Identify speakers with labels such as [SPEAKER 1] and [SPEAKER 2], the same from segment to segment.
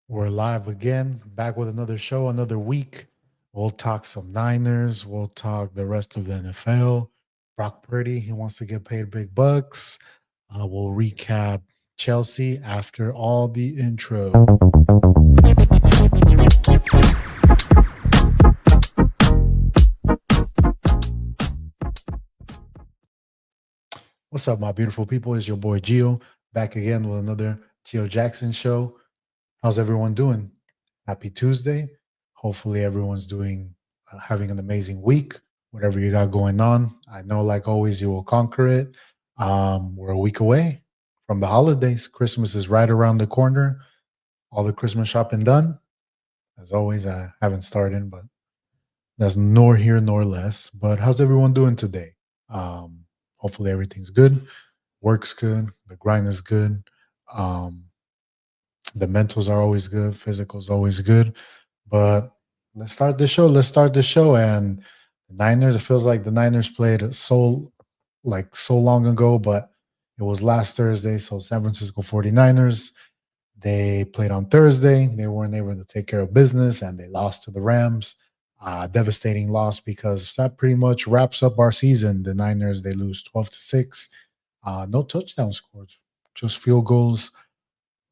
[SPEAKER 1] We're live again, back with another show, another week. We'll talk some Niners. We'll talk the rest of the NFL. Brock Purdy, he wants to get paid big bucks. We'll recap Chelsea after all the intro. What's up, my beautiful people? It's your boy Gio back again with another Giojackson show. How's everyone doing? Happy Tuesday. Hopefully, everyone's doing having an amazing week. Whatever you got going on, I know, like always, you will conquer it. We're a week away from the holidays. Christmas is right around the corner. All the Christmas shopping done. As always, I haven't started, but that's nor here nor less. But how's everyone doing today? Hopefully, everything's good. Work's good. The grind is good. Um, the mentals are always good. Physical's always good. But let's start the show. Let's start the show. And the Niners, it feels like the Niners played so long ago, but it was last Thursday. So San Francisco 49ers, they played on Thursday. They weren't able to take care of business and they lost to the Rams. Devastating loss because that pretty much wraps up our season. The Niners, they lose 12-6. No touchdown scores, just field goals.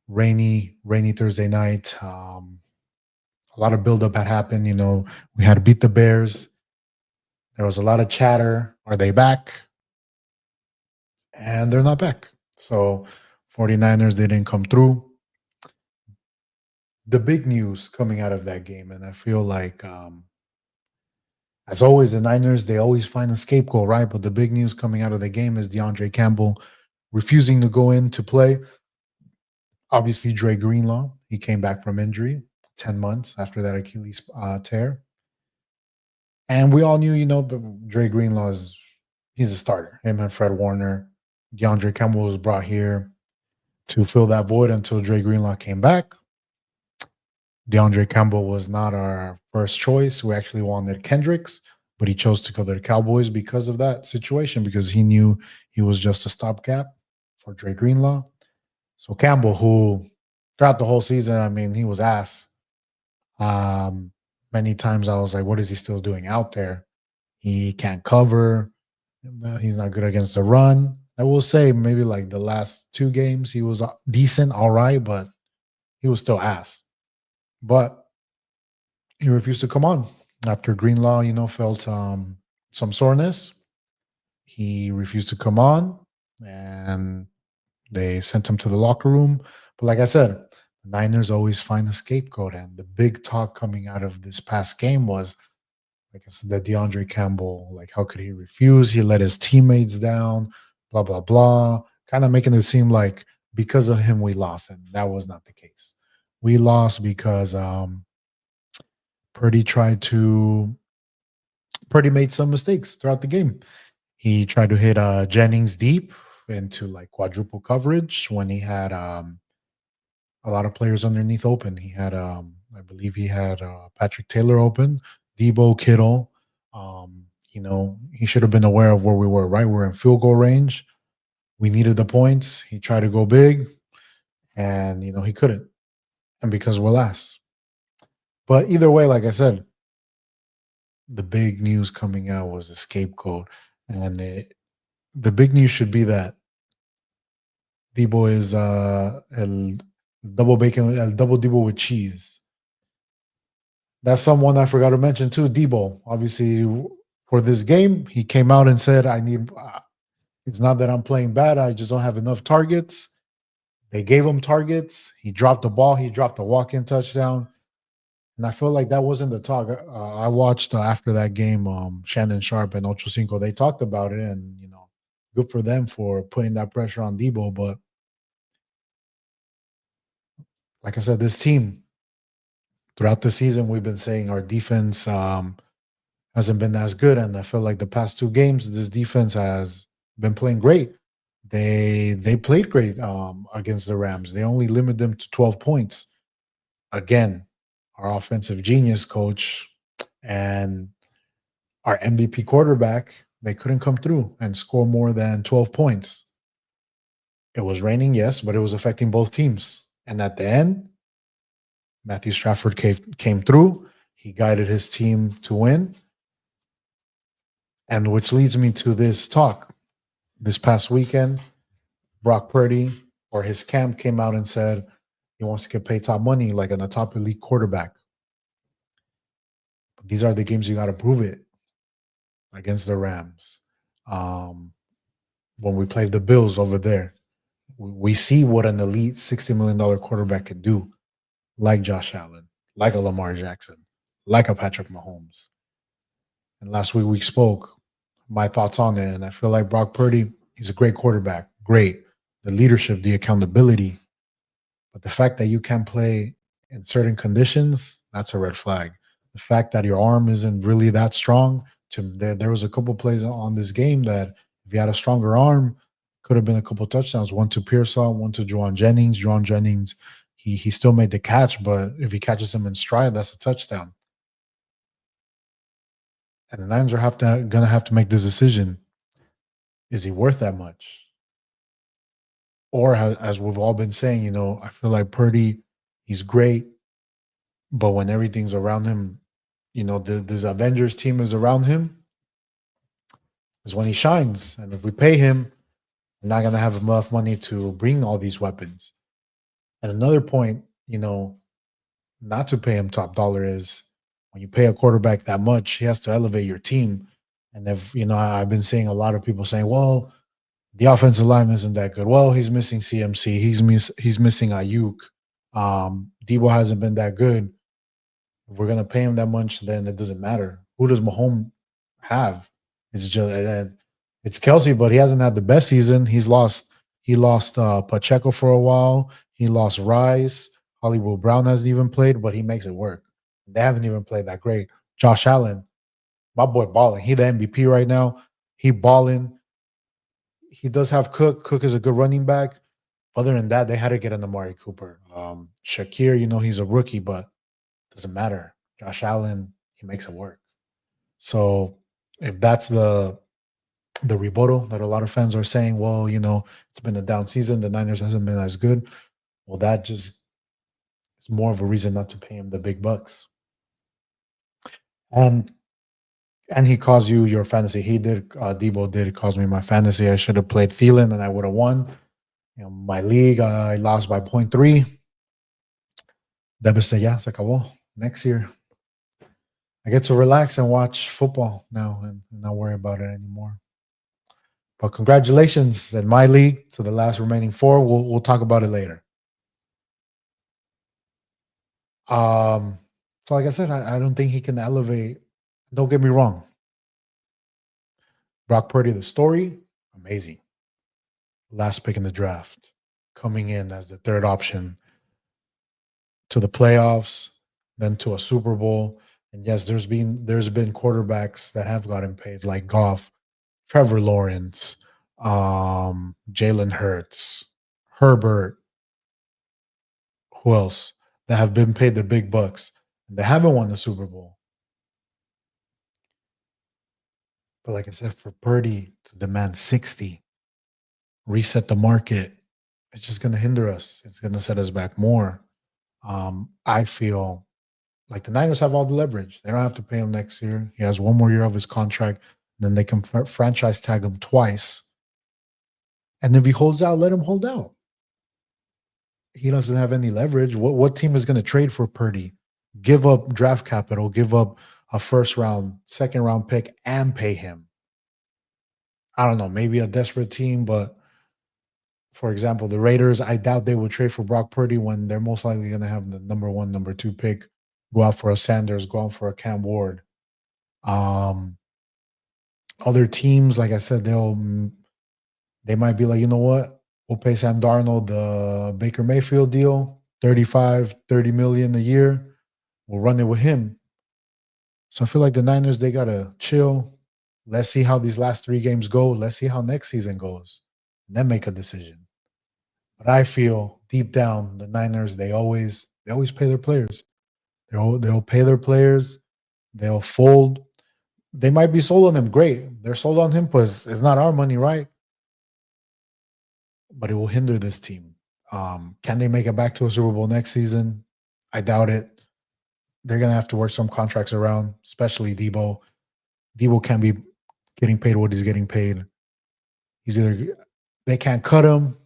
[SPEAKER 1] Rainy Thursday night. A lot of buildup had happened. We had to beat the Bears. There was a lot of chatter. Are they back? And they're not back. So 49ers, they didn't come through. The big news coming out of that game, and I feel like, as always, the Niners, they always find a scapegoat, right? But the big news coming out of the game is DeAndre Campbell refusing to go in to play. Obviously, Dre Greenlaw, he came back from injury 10 months after that Achilles tear. And we all knew, Dre Greenlaw he's a starter. Him and Fred Warner. DeAndre Campbell was brought here to fill that void until Dre Greenlaw came back. DeAndre Campbell was not our first choice. We actually wanted Kendricks, but he chose to go to the Cowboys because of that situation, because he knew he was just a stopgap for Dre Greenlaw. So Campbell, who throughout the whole season, I mean, he was ass. Many times I was like, what is he still doing out there? He can't cover. He's not good against the run. I will say maybe like the last two games, he was decent, all right, but he was still ass. But he refused to come on after Greenlaw, felt some soreness. He refused to come on, and they sent him to the locker room. But like I said, the Niners always find a scapegoat, and the big talk coming out of this past game was, like I said, that DeAndre Campbell, like, how could he refuse? He let his teammates down, blah, blah, blah, kind of making it seem like because of him we lost, and that was not the case. We lost because Purdy Purdy made some mistakes throughout the game. He tried to hit Jennings deep into like quadruple coverage when he had a lot of players underneath open. He had, I believe he had Patrick Taylor open, Debo Kittle. He should have been aware of where we were, right? We're in field goal range. We needed the points. He tried to go big, and, he couldn't. And because we're last. But either way, like I said, the big news coming out was a scapegoat. And the big news should be that Debo is el double Debo with cheese. That's someone I forgot to mention too. Debo, obviously, for this game, he came out and said, "I need. It's not that I'm playing bad. I just don't have enough targets." They gave him targets. He dropped the ball. He dropped a walk-in touchdown, and I feel like that wasn't the talk. I watched after that game, Shannon Sharp and Ocho Cinco. They talked about it, and good for them for putting that pressure on Debo. But like I said, this team throughout the season, we've been saying our defense hasn't been as good, and I feel like the past two games, this defense has been playing great. They played great against the Rams. They only limited them to 12 points. Again, our offensive genius coach and our MVP quarterback, they couldn't come through and score more than 12 points. It was raining, yes, but it was affecting both teams. And at the end, Matthew Stafford came through. He guided his team to win. And which leads me to this talk. This past weekend, Brock Purdy or his camp came out and said he wants to get paid top money like a top elite quarterback. But these are the games you got to prove it against the Rams. Um, when we played the Bills over there, we see what an elite $60 million quarterback can do, like Josh Allen, like a Lamar Jackson, like a Patrick Mahomes. And last week we spoke my thoughts on it, and I feel like Brock Purdy, he's a great quarterback, great. The leadership, the accountability, but the fact that you can't play in certain conditions, that's a red flag. The fact that your arm isn't really that strong, there was a couple plays on this game that if you had a stronger arm, could have been a couple touchdowns. One to Pearsall, one to Juwan Jennings. Juwan Jennings, he still made the catch, but if he catches him in stride, that's a touchdown. And the Niners are gonna have to make this decision. Is he worth that much? Or as we've all been saying, I feel like Purdy, he's great, but when everything's around him, this Avengers team is around him, is when he shines. And if we pay him, we're not gonna have enough money to bring all these weapons. And another point, not to pay him top dollar is when you pay a quarterback that much, he has to elevate your team. And if I've been seeing a lot of people saying, well, the offensive line isn't that good. Well, he's missing CMC. He's missing Ayuk. Debo hasn't been that good. If we're gonna pay him that much, then it doesn't matter. Who does Mahomes have? It's just it's Kelsey, but he hasn't had the best season. He lost Pacheco for a while. He lost Rice. Hollywood Brown hasn't even played, but he makes it work. They haven't even played that great. Josh Allen, my boy, balling. He the MVP right now. He balling. He does have Cook. Cook is a good running back. Other than that, they had to get an Amari Cooper. Shakir, he's a rookie, but doesn't matter. Josh Allen, he makes it work. So if that's the rebuttal that a lot of fans are saying, well, it's been a down season. The Niners hasn't been as good. Well, that just is more of a reason not to pay him the big bucks. And he caused you your fantasy. He did. Debo did cause me my fantasy. I should have played Thielen and I would have won. My league, I lost by 0.3. Debe ya se acabó. Next year, I get to relax and watch football now and not worry about it anymore. But congratulations in my league to the last remaining four. We'll talk about it later. So like I said, I don't think he can elevate. Don't get me wrong. Brock Purdy, the story, amazing. Last pick in the draft, coming in as the third option to the playoffs, then to a Super Bowl. And yes, there's been quarterbacks that have gotten paid, like Goff, Trevor Lawrence, Jalen Hurts, Herbert, who else, that have been paid the big bucks. And they haven't won the Super Bowl. But like I said, for Purdy to demand 60, reset the market, it's just going to hinder us. It's going to set us back more. I feel like the Niners have all the leverage. They don't have to pay him next year. He has one more year of his contract. Then they can franchise tag him twice. And if he holds out, let him hold out. He doesn't have any leverage. What team is going to trade for Purdy? Give up draft capital, give up a first round, second round pick, and pay him. I don't know, maybe a desperate team, but for example, the Raiders, I doubt they would trade for Brock Purdy when they're most likely going to have the number one, number two pick, go out for a Sanders, go out for a Cam Ward. Other teams, like I said, they might be like, you know what? We'll pay Sam Darnold the Baker Mayfield deal, 30 million a year. We'll run it with him. So I feel like the Niners, they got to chill. Let's see how these last 3 games go. Let's see how next season goes. And then make a decision. But I feel deep down, the Niners, they always pay their players. They'll pay their players. They'll fold. They might be sold on him. Great. They're sold on him because it's not our money, right? But it will hinder this team. Can they make it back to a Super Bowl next season? I doubt it. They're gonna have to work some contracts around, especially Debo. Debo can't be getting paid what he's getting paid. He's either they can't cut him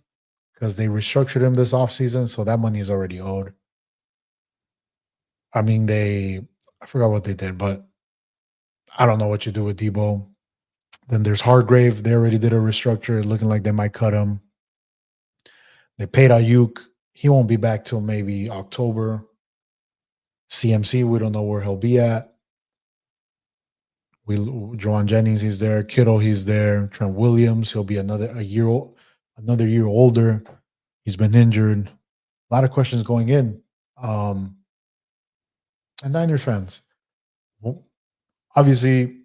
[SPEAKER 1] because they restructured him this offseason, so that money is already owed. I mean, I forgot what they did, but I don't know what you do with Debo. Then there's Hargrave. They already did a restructure, looking like they might cut him. They paid Ayuk. He won't be back till maybe October. CMC, we don't know where he'll be at. Juwan Jennings, he's there. Kittle, he's there. Trent Williams, he'll be another year older. He's been injured. A lot of questions going in. Um, and Niners fans, well, obviously,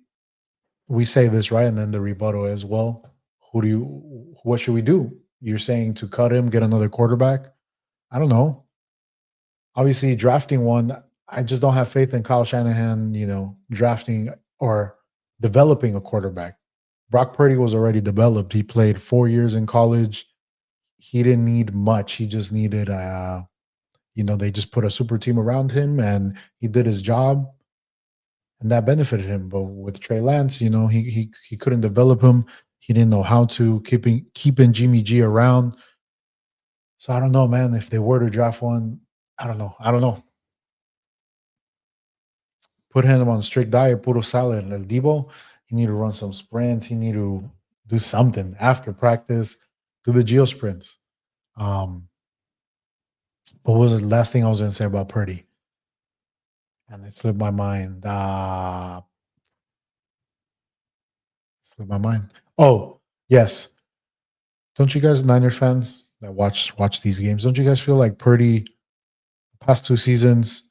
[SPEAKER 1] we say this right, and then the rebuttal is, well, what should we do? You're saying to cut him, get another quarterback. I don't know. Obviously, drafting one, I just don't have faith in Kyle Shanahan, drafting or developing a quarterback. Brock Purdy was already developed. He played 4 years in college. He didn't need much. He just needed, they just put a super team around him and he did his job and that benefited him. But with Trey Lance, he couldn't develop him. He didn't know how to keeping Jimmy G around. So I don't know, man. If they were to draft one, I don't know. I don't know. Put him on strict diet, puro salad. And El Debo, he need to run some sprints. He need to do something after practice. Do the geo sprints. What was the last thing I was going to say about Purdy? And it slipped my mind. Slipped my mind. Oh, yes. Don't you guys, Niners fans that watch these games, don't you guys feel like Purdy, past 2 seasons,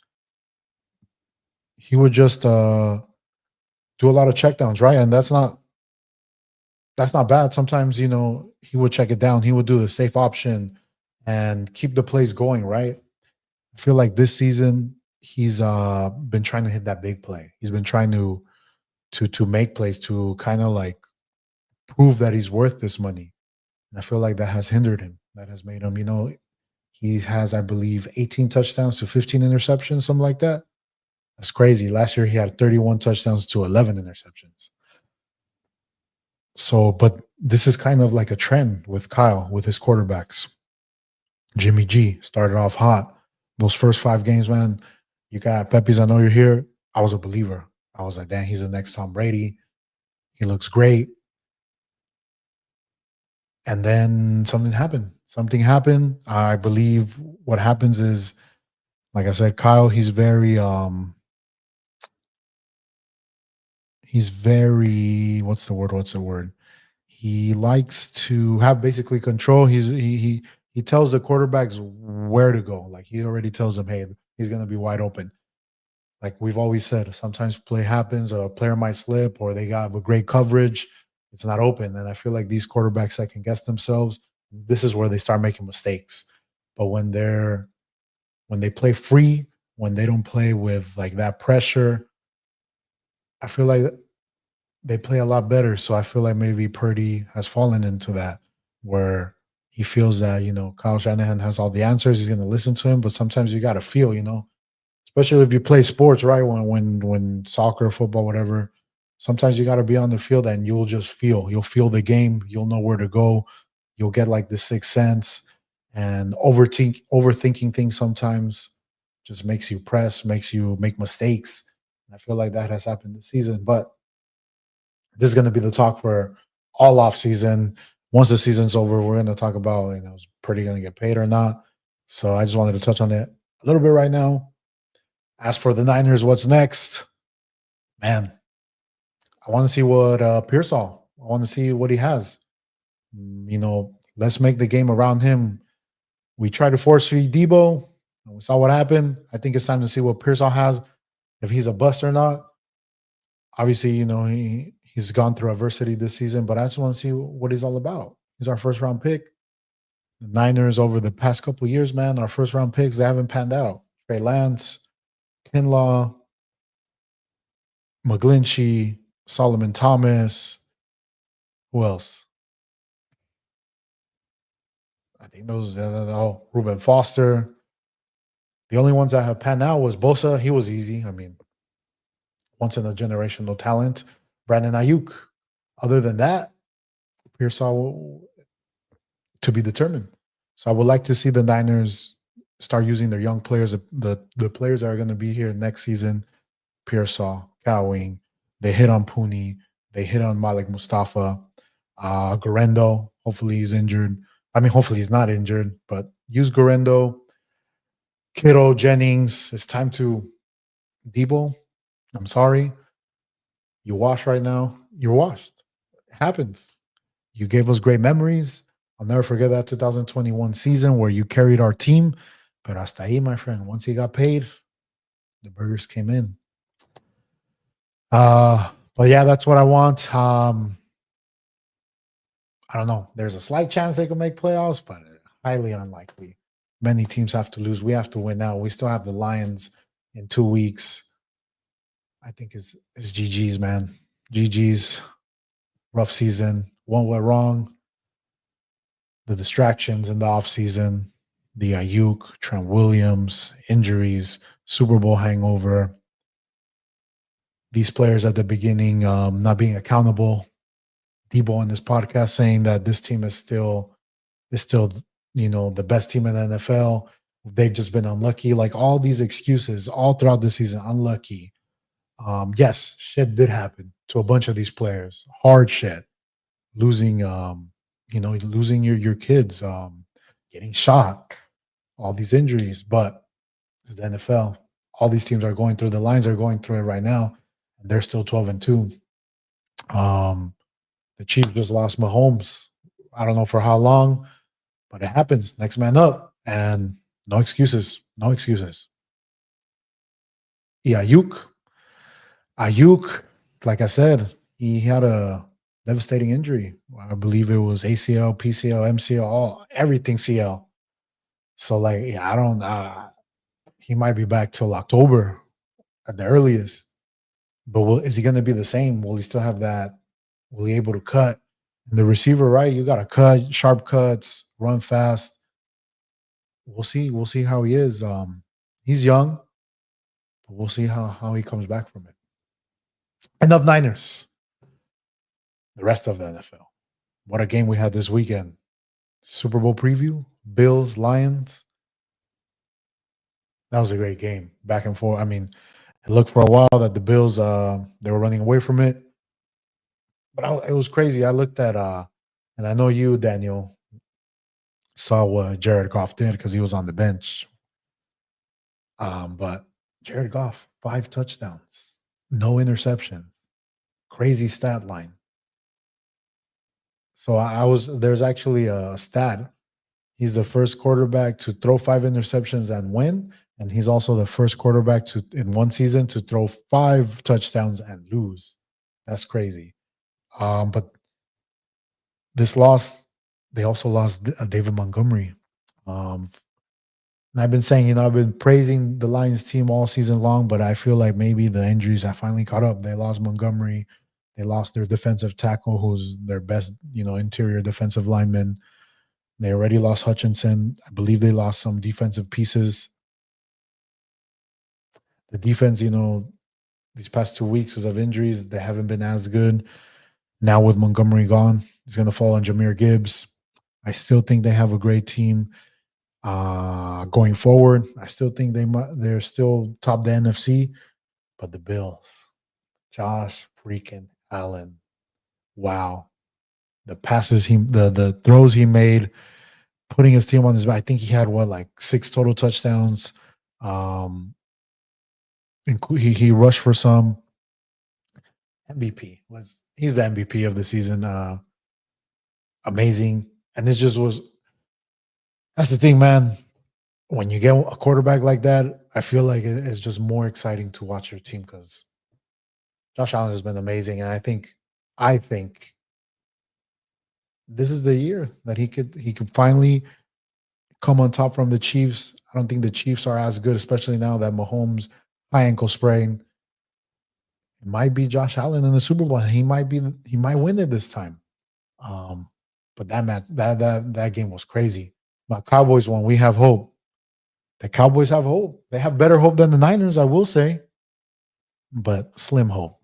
[SPEAKER 1] he would just do a lot of checkdowns, right? And that's not bad. Sometimes, he would check it down. He would do the safe option and keep the plays going, right? I feel like this season he's been trying to hit that big play. He's been trying to make plays to kind of like prove that he's worth this money. And I feel like that has hindered him. That has made him, he has, I believe, 18 touchdowns to 15 interceptions, something like that. That's crazy. Last year he had 31 touchdowns to 11 interceptions. So, but this is kind of like a trend with Kyle, with his quarterbacks. Jimmy G started off hot. Those first 5 games, man, you got Pepe's, I know you're here. I was a believer. I was like, damn, he's the next Tom Brady. He looks great. And then something happened. Something happened. I believe what happens is, like I said, Kyle, he's very what's the word? What's the word? He likes to have basically control. He tells the quarterbacks where to go. Like he already tells them, hey, he's gonna be wide open. Like we've always said, sometimes play happens, or a player might slip, or they got a great coverage. It's not open. And I feel like these quarterbacks that can guess themselves, this is where they start making mistakes. But when they play free, when they don't play with like that pressure, I feel like they play a lot better. So I feel like maybe Purdy has fallen into that where he feels that, Kyle Shanahan has all the answers. He's going to listen to him. But sometimes you got to feel, especially if you play sports, right? When soccer, football, whatever, sometimes you got to be on the field and you'll just feel. You'll feel the game. You'll know where to go. You'll get like the sixth sense, and overthinking things sometimes just makes you press, makes you make mistakes. And I feel like that has happened this season. But this is going to be the talk for all off season. Once the season's over, we're going to talk about, is Purdy going to get paid or not. So I just wanted to touch on it a little bit right now. As for the Niners, what's next? Man, I want to see what Pearsall. I want to see what he has. Let's make the game around him. We tried to force feed Debo, and we saw what happened. I think it's time to see what Pearsall has, if he's a bust or not. Obviously, he's gone through adversity this season, but I just want to see what he's all about. He's our first round pick. The Niners over the past couple of years, man, our first round picks, they haven't panned out. Trey Lance, Kinlaw, McGlinchey, Solomon Thomas. Who else? I think those. Ruben Foster. The only ones that have panned out was Bosa. He was easy. I mean, once in a generational talent. Brandon Ayuk. Other than that, Pearsall to be determined. So I would like to see the Niners start using their young players, the players that are going to be here next season. Pearsall, Cowing, they hit on Pooney, they hit on Malik Mustafa, Garendo. Hopefully he's injured. I mean, hopefully he's not injured, but use Garendo, Kittle, Jennings. It's time to Debo. I'm sorry, you wash right now. You're washed. It happens. You gave us great memories. I'll never forget that 2021 season where you carried our team. But hasta ahí, my friend. Once he got paid, the burgers came in. But yeah, that's what I want. I don't know. There's a slight chance they could make playoffs, but highly unlikely. Many teams have to lose. We have to win now. We still have the Lions in 2 weeks. I think it's GG's, man. GG's. Rough season. One went wrong. The distractions in the offseason, the Ayuk, Trent Williams, injuries, Super Bowl hangover. These players at the beginning not being accountable. Debo on this podcast saying that this team is still, the best team in the NFL. They've just been unlucky. Like all these excuses all throughout the season, unlucky. Yes, shit did happen to a bunch of these players. Hard shit. Losing losing your kids, getting shot, all these injuries. But the NFL, all these teams are going through. The Lions are going through it right now, and they're still 12-2. The Chiefs just lost Mahomes. I don't know for how long, but it happens. Next man up, and no excuses. No excuses. Yeah, Ayuk, like I said, he had a devastating injury. I believe it was ACL, PCL, MCL, everything CL. So like, yeah, I don't. He might be back till October at the earliest. But is he going to be the same? Will he still have that? Will he able to cut? And the receiver, right? You got to cut, sharp cuts, run fast. We'll see. We'll see how he is. He's young, but we'll see how he comes back from it. Enough Niners. The rest of the NFL. What a game we had this weekend. Super Bowl preview, Bills, Lions. That was a great game. Back and forth. I mean, it looked for a while that the Bills they were running away from it. But it was crazy. I looked at and I know you, Daniel, saw what Jared Goff did because he was on the bench. But Jared Goff, 5 touchdowns, no interception, crazy stat line. So there's actually a stat. He's the first quarterback to throw 5 interceptions and win, and he's also the first quarterback to in one season to throw 5 touchdowns and lose. That's crazy. But this loss, they also lost David Montgomery. And I've been saying, I've been praising the Lions team all season long, but I feel like maybe the injuries have finally caught up. They lost Montgomery. They lost their defensive tackle, who's their best, interior defensive lineman. They already lost Hutchinson. I believe they lost some defensive pieces. The defense, these past 2 weeks because of injuries, they haven't been as good. Now with Montgomery gone, it's going to fall on Jahmyr Gibbs. I still think they have a great team. Going forward, I still think they're still top the NFC, but the Bills, Josh freaking Allen, wow, the passes the throws he made, putting his team on his back. I think he had 6 total touchdowns. He rushed for some. MVP. He's the MVP of the season. Amazing, and this just was. That's the thing, man. When you get a quarterback like that, I feel like it's just more exciting to watch your team because Josh Allen has been amazing, and I think this is the year that he could finally come on top from the Chiefs. I don't think the Chiefs are as good, especially now that Mahomes high ankle sprain. It might be Josh Allen in the Super Bowl. He might win it this time. But that game was crazy. But Cowboys won. We have hope. The Cowboys have hope. They have better hope than the Niners, I will say, but slim hope.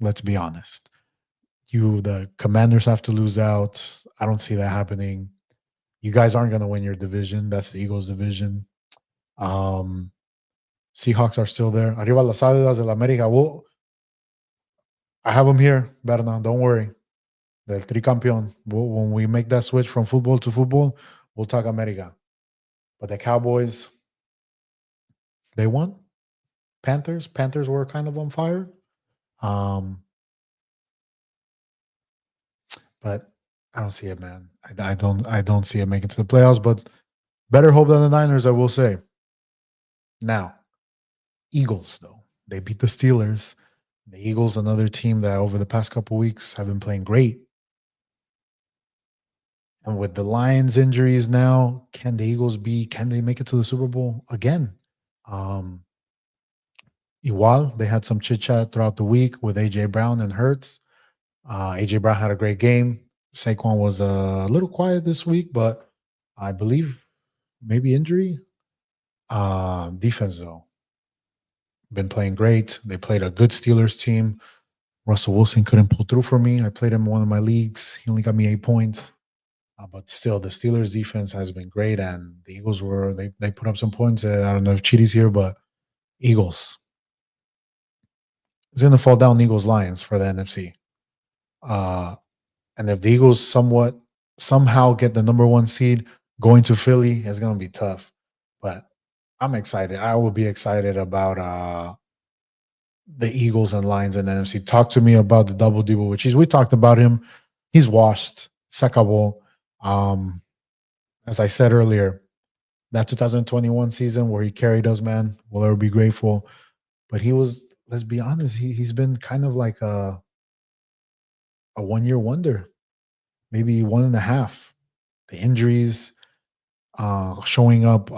[SPEAKER 1] Let's be honest. The Commanders have to lose out. I don't see that happening. You guys aren't going to win your division. That's the Eagles' division. Um, Seahawks are still there. Arriba las Águilas del América. I have them here, Berna. Don't worry. Del tricampeón. When we make that switch from football to football, we'll talk America. But the Cowboys, they won. Panthers were kind of on fire. But I don't see it, man. I don't see it making to the playoffs, but better hope than the Niners, I will say. Now, Eagles, though. They beat the Steelers. The Eagles, another team that over the past couple weeks have been playing great. And with the Lions injuries now, can they make it to the Super Bowl again? Um, Igual, they had some chit chat throughout the week with AJ Brown and Hurts. AJ Brown had a great game. Saquon was a little quiet this week, but I believe maybe injury. Defense, though, been playing great. They played a good Steelers team. Russell Wilson couldn't pull through for me. I played him in one of my leagues. He only got me 8 points. But still, the Steelers defense has been great, and the Eagles they put up some points. I don't know if Chidi's here, but Eagles. It's going to fall down Eagles Lions for the NFC. And if the Eagles somehow get the number one seed, going to Philly is going to be tough. But I'm excited. I will be excited about the Eagles and Lions in the NFC. Talk to me about the double Debo with cheese. We talked about him. He's washed. Secabo. As I said earlier, that 2021 season where he carried us, man, we'll ever be grateful. But let's be honest, he's been kind of like a 1-year wonder, maybe 1.5. The injuries, showing up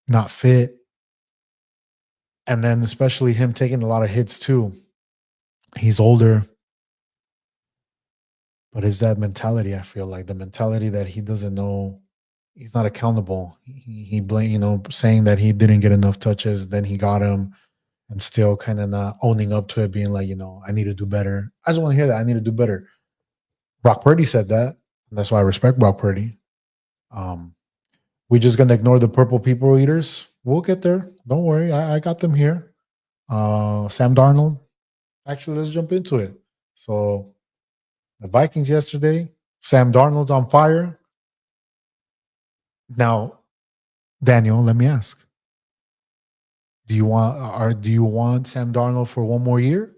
[SPEAKER 1] not fit, and then especially him taking a lot of hits too. He's older, but it's that mentality. I feel like the mentality that he doesn't know. He's not accountable. He blame, saying that he didn't get enough touches, then he got him, and still kind of not owning up to it, being like, I need to do better. I just want to hear that. I need to do better. Brock Purdy said that. And that's why I respect Brock Purdy. We just gonna ignore the purple people eaters. We'll get there. Don't worry. I got them here. Sam Darnold. Actually, let's jump into it. So the Vikings yesterday, Sam Darnold's on fire. Now, Daniel, let me ask. Do you want Sam Darnold for one more year?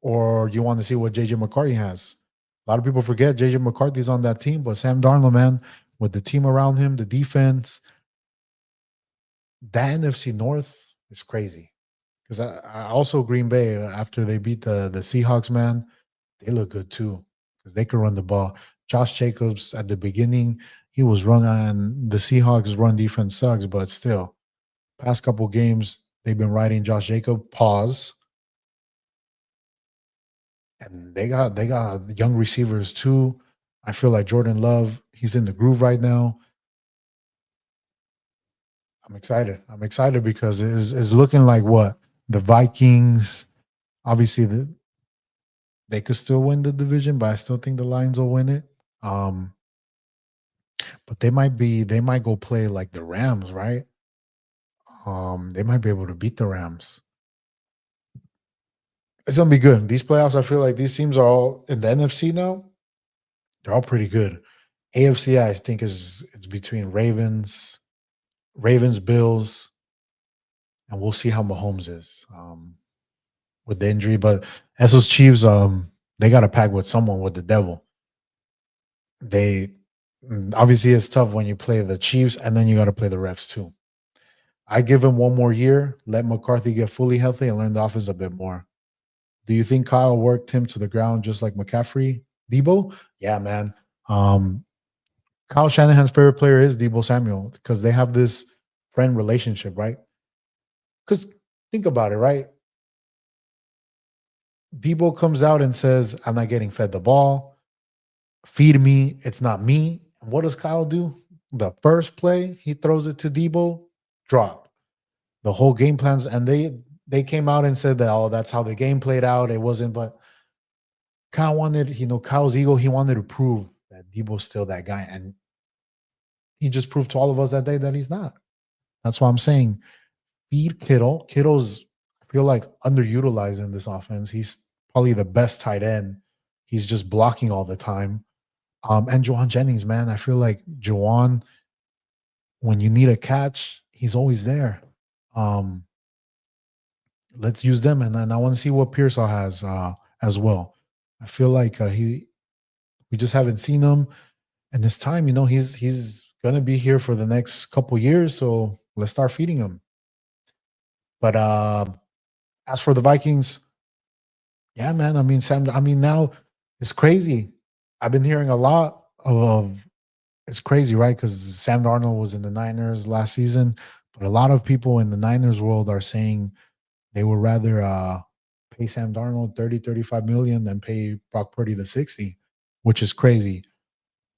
[SPEAKER 1] Or do you want to see what JJ McCarthy has? A lot of people forget JJ McCarthy's on that team, but Sam Darnold, man, with the team around him, the defense, that NFC North is crazy. Because I also Green Bay, after they beat the Seahawks, man, they look good too because they could run the ball. Josh Jacobs at the beginning, he was run on the Seahawks run defense sucks, but still, past couple games they've been riding Josh Jacob. Pause. And they got young receivers too. I feel like Jordan Love, he's in the groove right now. I'm excited. I'm excited because it's looking like what the Vikings. Obviously, they could still win the division, but I still think the Lions will win it. But they might go play like the Rams, right? They might be able to beat the Rams. It's gonna be good. These playoffs, I feel like these teams are all in the NFC now. They're all pretty good. AFC, I think it's between Ravens, Bills, and we'll see how Mahomes is with the injury. But as those Chiefs, they got to pack with someone with the devil. They obviously it's tough when you play the Chiefs and then you got to play the refs too. I give him one more year, let McCarthy get fully healthy and learn the offense a bit more. Do you think Kyle worked him to the ground just like McCaffrey? Debo? Yeah, man. Kyle Shanahan's favorite player is Debo Samuel because they have this friend relationship, right? Because think about it, right? Debo comes out and says, I'm not getting fed the ball. Feed me. It's not me. And what does Kyle do? The first play, he throws it to Debo, drop. The whole game plans, and they came out and said that, oh, that's how the game played out. It wasn't, but Kyle wanted, Kyle's ego, he wanted to prove that Debo's still that guy. And he just proved to all of us that day that he's not. That's why I'm saying feed Kittle. Kittle's, I feel like, underutilized in this offense. He's probably the best tight end. He's just blocking all the time. And Juwan Jennings, man, I feel like Juwan, when you need a catch, he's always there. Um, let's use them, and I want to see what Pearsall has as well. I feel like we just haven't seen him, and this time, he's gonna be here for the next couple years. So let's start feeding him. But as for the Vikings, yeah, man. I mean, Sam. I mean, now it's crazy. I've been hearing a lot of it's crazy, right? Because Sam Darnold was in the Niners last season, but a lot of people in the Niners world are saying they would rather pay Sam Darnold 30, 35 million than pay Brock Purdy the 60, which is crazy.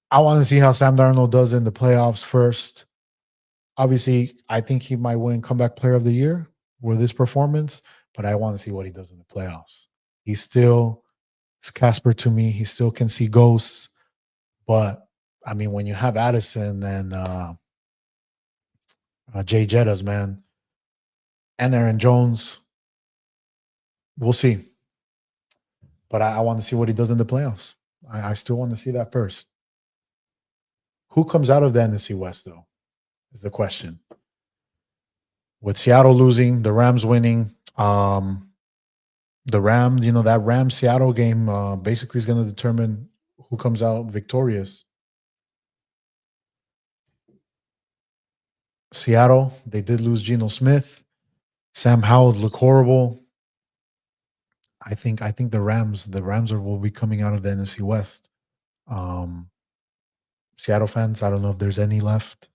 [SPEAKER 1] I want to see how Sam Darnold does in the playoffs first. Obviously, I think he might win comeback player of the year with his performance, but I want to see what he does in the playoffs. He's still it's Casper to me. He still can see ghosts, but I mean, when you have Addison and Jay Jettas, man, and Aaron Jones, we'll see. But I want to see what he does in the playoffs. I still want to see that first. Who comes out of the NFC West, though, is the question. With Seattle losing, the Rams winning, the Rams, that Rams Seattle game basically is going to determine who comes out victorious. Seattle, they did lose Geno Smith. Sam Howell looked horrible. I think the Rams will be coming out of the NFC West. Seattle fans, I don't know if there's any left.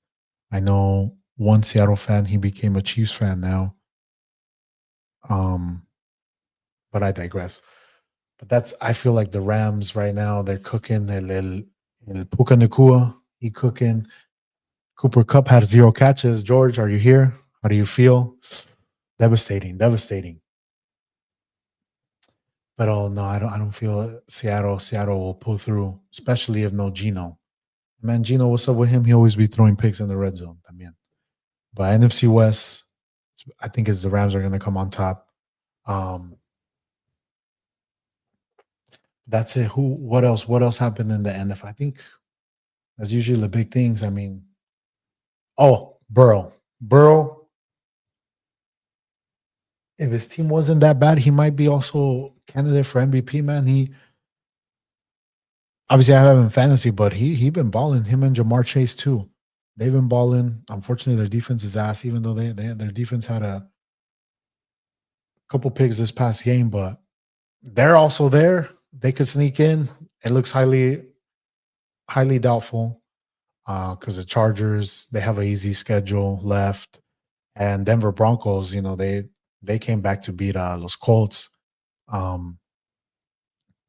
[SPEAKER 1] I know one Seattle fan, he became a Chiefs fan now. But I digress. But I feel like the Rams right now, they're cooking. El Puka Nakua, he cooking. Cooper Cup had 0 catches. George, are you here? How do you feel? Devastating. But oh no, I don't feel Seattle will pull through, especially if no Geno. Man, Geno, what's up with him? He always be throwing picks in the red zone. I mean, but NFC West, I think the Rams are going to come on top. That's it. What else? What else happened in the NFL? I think that's usually the big things. I mean, Burrow. If his team wasn't that bad, he might be also candidate for MVP. Man, he obviously I have him in fantasy, but he been balling. Him and Jamar Chase too. They've been balling. Unfortunately, their defense is ass. Even though their defense had a couple picks this past game, but they're also there. They could sneak in. It looks highly doubtful because the Chargers, they have an easy schedule left, and Denver Broncos, they came back to beat Los Colts. But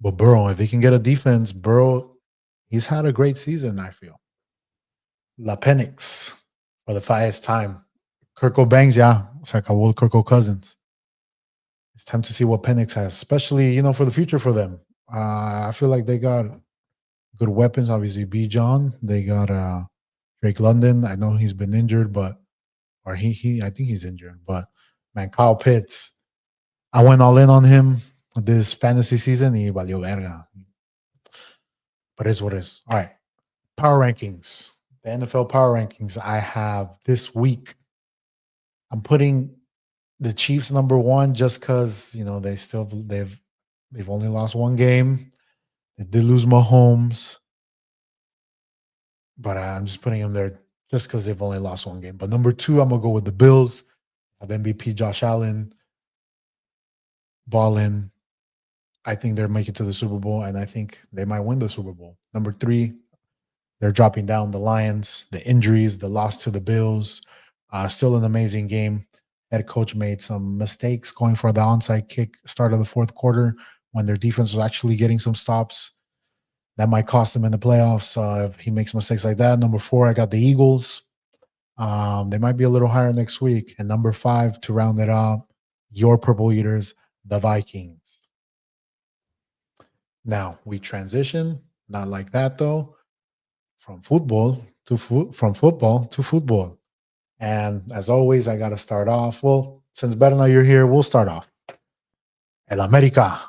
[SPEAKER 1] Burrow, if he can get a defense, he's had a great season, I feel. La Penix for the 5th time. Kirko Bangs, yeah. It's like a old Kirko Cousins. It's time to see what Penix has, especially, for the future for them. I feel like they got good weapons. Obviously, B. John. They got Drake London. I know he's been injured, I think he's injured. But man, Kyle Pitts, I went all in on him this fantasy season. Y valió verga. But it's what it is. All right. Power rankings. The NFL power rankings I have this week. I'm putting the Chiefs number 1 just because they've only lost 1 game. They did lose Mahomes, but I'm just putting them there just because they've only lost 1 game. But number 2, I'm gonna go with the Bills. I have MVP Josh Allen balling. I think they're making it to the Super Bowl, and I think they might win the Super Bowl. Number 3, they're dropping down the Lions. The injuries, the loss to the Bills, still an amazing game. Head coach made some mistakes going for the onside kick start of the 4th quarter when their defense was actually getting some stops. That might cost him in the playoffs if he makes mistakes like that. Number 4, I got the Eagles. They might be a little higher next week. And number 5, to round it up, your Purple Eaters, the Vikings. Now we transition, not like that though, from football to football. And as always, I got to start off. Well, since Berna, you're here, we'll start off. El América,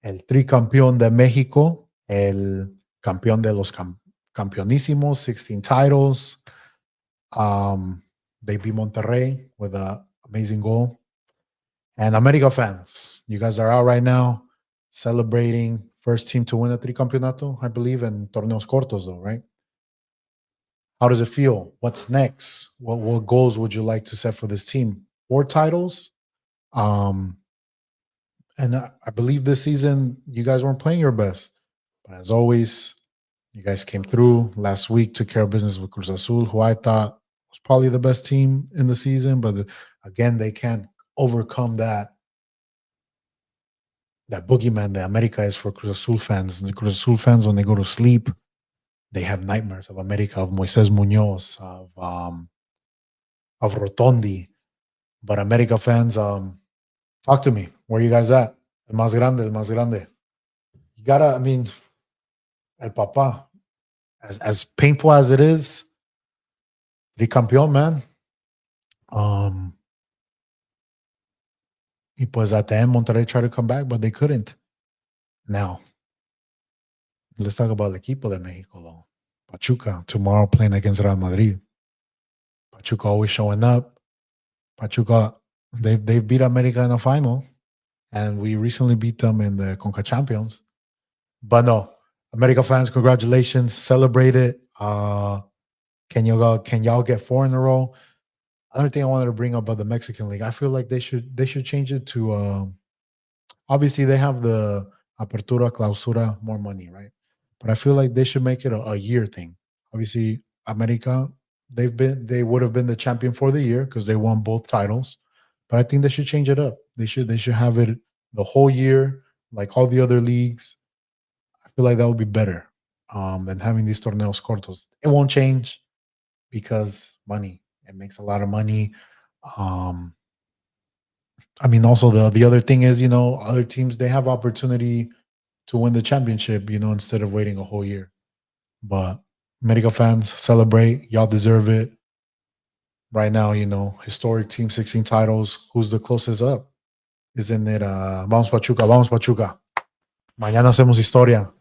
[SPEAKER 1] el tricampeón de México, el campeón de los campeonísimos, 16 titles. They beat Monterrey with an amazing goal. And America fans, you guys are out right now celebrating first team to win a tricampeonato, I believe, in torneos cortos, though, right? How does it feel? What's next? What goals would you like to set for this team? 4 titles. And I believe this season you guys weren't playing your best. But as always, you guys came through last week, took care of business with Cruz Azul, who I thought was probably the best team in the season. But again, they can't overcome that boogeyman that America is for Cruz Azul fans. The Cruz Azul fans, when they go to sleep, they have nightmares of America, of Moises Munoz, of Rotondi. But America fans, talk to me. Where are you guys at? El más grande, el más grande. You gotta, I mean, el papá, as painful as it is, tricampeón, man. Y pues at the end, Monterrey tried to come back, but they couldn't. Now, let's talk about el equipo de Mexico, though. Pachuca, tomorrow playing against Real Madrid. Pachuca always showing up. Pachuca, they've beat America in the final, and we recently beat them in the Conca Champions. But no, America fans, congratulations, celebrate it. Can y'all get 4 in a row? Another thing I wanted to bring up about the Mexican League, I feel like they should change it to. Obviously, they have the Apertura, Clausura, more money, right? But I feel like they should make it a year thing. Obviously, America, they would have been the champion for the year because they won both titles. But I think they should change it up. They should have it the whole year, like all the other leagues. I feel like that would be better than having these torneos cortos. It won't change because money. It makes a lot of money. I mean, also the other thing is, other teams, they have opportunity to win the championship, instead of waiting a whole year. But America fans, celebrate. Y'all deserve it. Right now, historic team, 16 titles. Who's the closest up? Isn't it Vamos Pachuca, Vamos Pachuca. Mañana hacemos historia.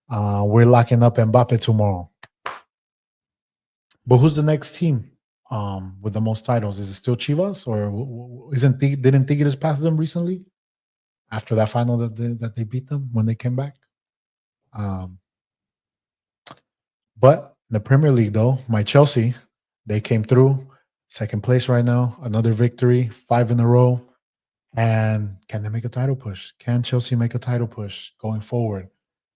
[SPEAKER 1] We're locking up Mbappe tomorrow. But who's the next team with the most titles? Is it still Chivas, or didn't Tigres pass them recently after that final that they beat them when they came back? But in the Premier League, though, my Chelsea, they came through second place right now. Another victory, 5 in a row. And can they make a title push? Can Chelsea make a title push going forward?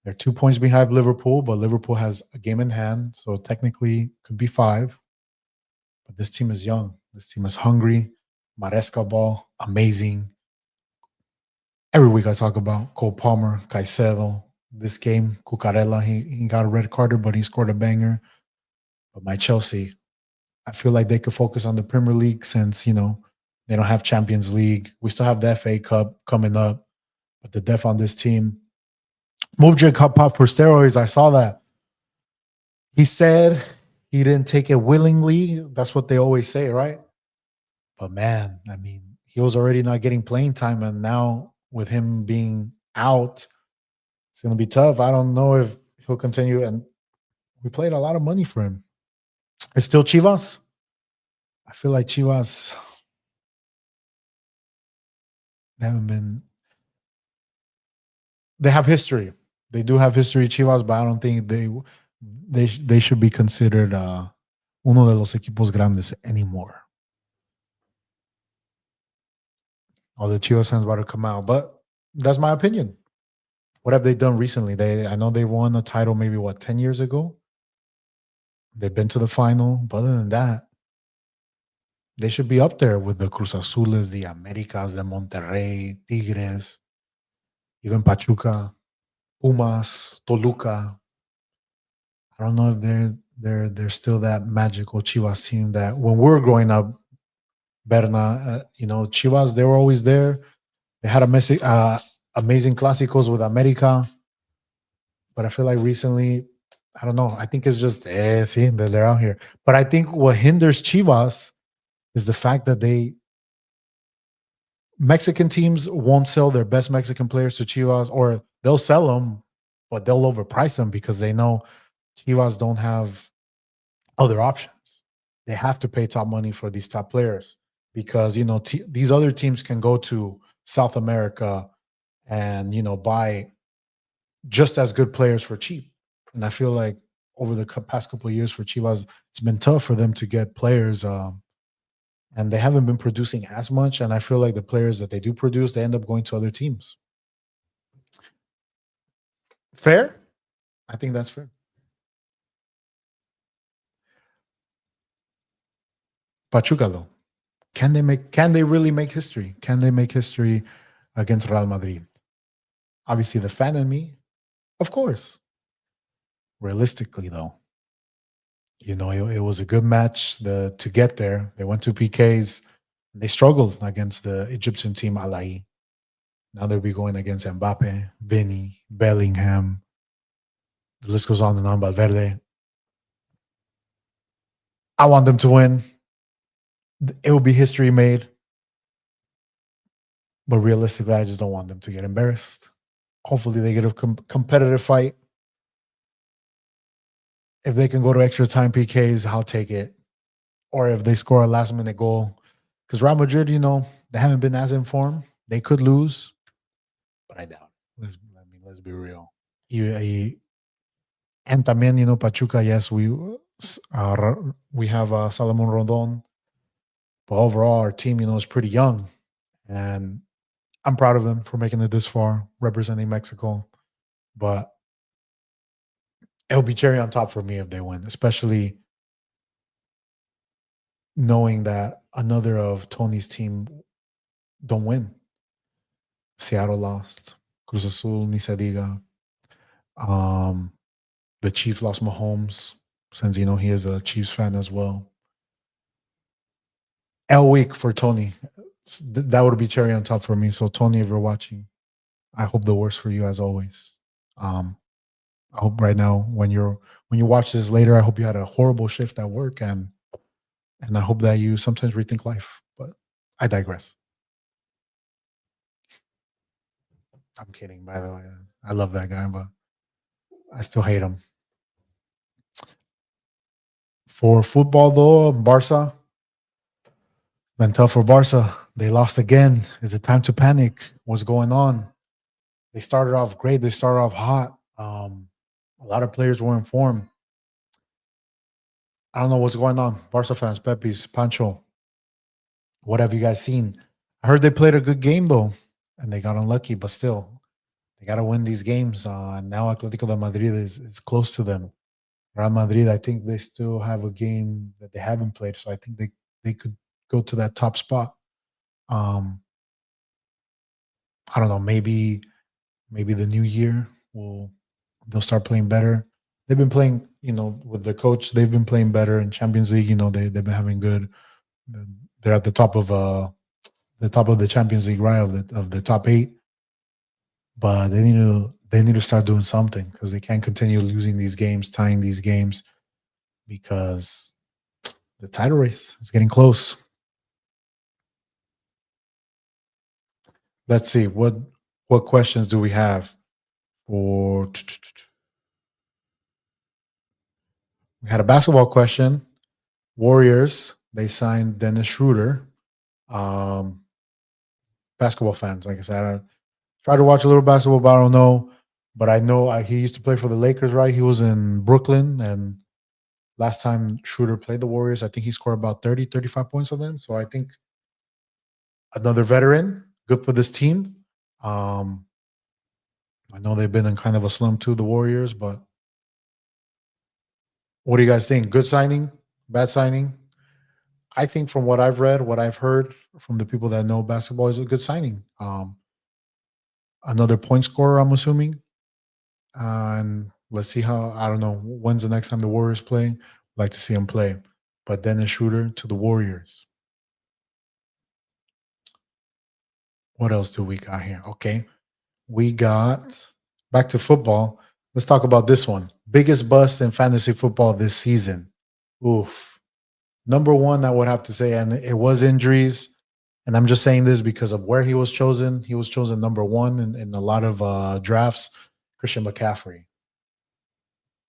[SPEAKER 1] They're 2 points behind Liverpool, but Liverpool has a game in hand, so technically could be 5. But this team is young. This team is hungry. Maresca ball, amazing. Every week I talk about Cole Palmer, Caicedo. This game, Cucurella, he got a red card, but he scored a banger. But my Chelsea, I feel like they could focus on the Premier League since, they don't have Champions League. We still have the FA Cup coming up. But the depth on this team. Mudryk pop for steroids. I saw that. He said he didn't take it willingly. That's what they always say, right? But man, I mean, he was already not getting playing time. And now with him being out, it's going to be tough. I don't know if he'll continue. And we paid a lot of money for him. It's still Chivas. I feel like Chivas, they haven't been. They have history. They do have history, Chivas, but I don't think they should be considered uno de los equipos grandes anymore. All the Chivas fans about to come out, but that's my opinion. What have they done recently? I know they won a title maybe 10 years ago. They've been to the final, but other than that, they should be up there with the Cruz Azules, the Americas, the Monterrey, Tigres, even Pachuca, Pumas, Toluca. I don't know if they're still that magical Chivas team that when we were growing up, Berna, Chivas, they were always there. They had amazing clásicos with America, but I feel like recently, I don't know. I think it's just see, they're out here. But I think what hinders Chivas is the fact that Mexican teams won't sell their best Mexican players to Chivas, or they'll sell them, but they'll overprice them because they know Chivas don't have other options. They have to pay top money for these top players because these other teams can go to South America and buy just as good players for cheap. And I feel like over the past couple of years for Chivas, it's been tough for them to get players, and they haven't been producing as much. And I feel like the players that they do produce, they end up going to other teams. Fair? I think that's fair. Pachuca, though, Can they really make history? Can they make history against Real Madrid? Obviously, the fan in me, of course. Realistically, though, it was a good match. To get there, they went to PKs. They struggled against the Egyptian team Alai. Now they'll be going against Mbappe, Vinny, Bellingham. The list goes on and on. Valverde. I want them to win. It will be history made. But realistically, I just don't want them to get embarrassed. Hopefully, they get a competitive fight. If they can go to extra time PKs, I'll take it. Or if they score a last minute goal. Because Real Madrid, they haven't been as informed. They could lose, but I doubt it. Let's be real. And también, Pachuca, yes, we have Salomon Rondon, but overall, our team, is pretty young. And I'm proud of them for making it this far, representing Mexico. But it'll be cherry on top for me if they win, especially knowing that another of Tony's team don't win. Seattle lost. Cruz Azul, ni se diga. Um, the Chiefs lost Mahomes, since he is a Chiefs fan as well. L week for Tony. That would be cherry on top for me. So Tony, if you're watching, I hope the worst for you as always. Um, I hope right now when you watch this later, I hope you had a horrible shift at work, and I hope that you sometimes rethink life. But I digress. I'm kidding, by the way. I love that guy, but I still hate him. For football, though, Barca, been tough for Barca. They lost again. Is it time to panic? What's going on? They started off great. They started off hot. A lot of players were in form. I don't know what's going on. Barca fans, Pepe's, Pancho, what have you guys seen? I heard they played a good game, though, and they got unlucky, but still, they got to win these games. Now Atletico de Madrid is close to them. Real Madrid, I think they still have a game that they haven't played, so I think they could go to that top spot. Um, I don't know. Maybe the new year they'll start playing better. They've been playing, with the coach. They've been playing better in Champions League. They've been having good. They're at the top of the Champions League, right? Of the top 8. But they need to start doing something because they can't continue losing these games, tying these games, because the title race is getting close. Let's see what questions do we have for. We had a basketball question. Warriors, they signed Dennis Schroeder. Um, Basketball fans, like I said, I try to watch a little basketball, but I don't know. But I know he used to play for the Lakers, right? He was in Brooklyn, and last time Schroeder played the Warriors, I think he scored about 30, 35 points on them. So I think another veteran, good for this team. Um, I know they've been in kind of a slump too, the Warriors, but what do you guys think? Good signing? Bad signing? I think from what I've read, what I've heard from the people that know basketball is a good signing. Another point scorer, I'm assuming. And Let's see how, I don't know, when's the next time the Warriors play? Like to see him play. But Dennis Schroeder to the Warriors. What else do we got here? Okay. We got back to football. Let's talk about this one. Biggest bust in fantasy football this season. Oof. Number one, I would have to say, and it was injuries. And I'm just saying this because of where he was chosen. He was chosen number one in a lot of drafts. Christian McCaffrey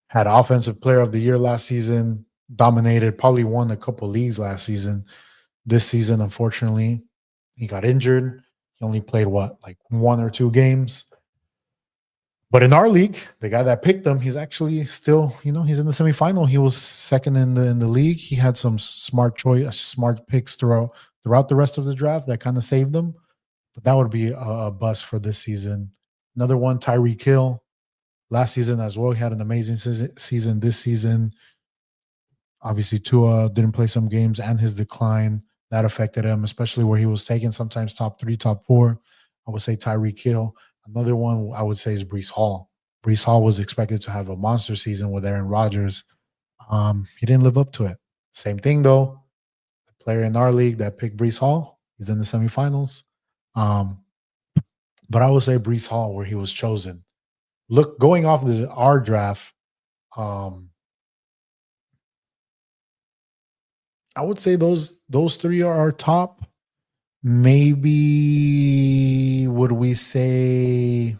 [SPEAKER 1] had offensive player of the year last season, dominated, probably won a couple leagues last season. This season, unfortunately, he got injured. He only played what, like one or two games. But in our league, the guy that picked him, he's actually still, he's in the semifinal. He was second in the league. He had some smart picks throughout the rest of the draft that kind of saved him. But that would be a bust for this season. Another one, Tyreek Hill. Last season as well, he had an amazing season. This season, obviously, Tua didn't play some games, and his decline that affected him, especially where he was taken sometimes top three, top four. I would say Tyreek Hill. Another one I would say is Brees Hall. Brees Hall was expected to have a monster season with Aaron Rodgers. He didn't live up to it. Same thing though. The player in our league that picked Brees Hall, he's in the semifinals. But I would say Brees Hall, where he was chosen. Look, going off our draft, um, I would say those three are our top. Maybe would we say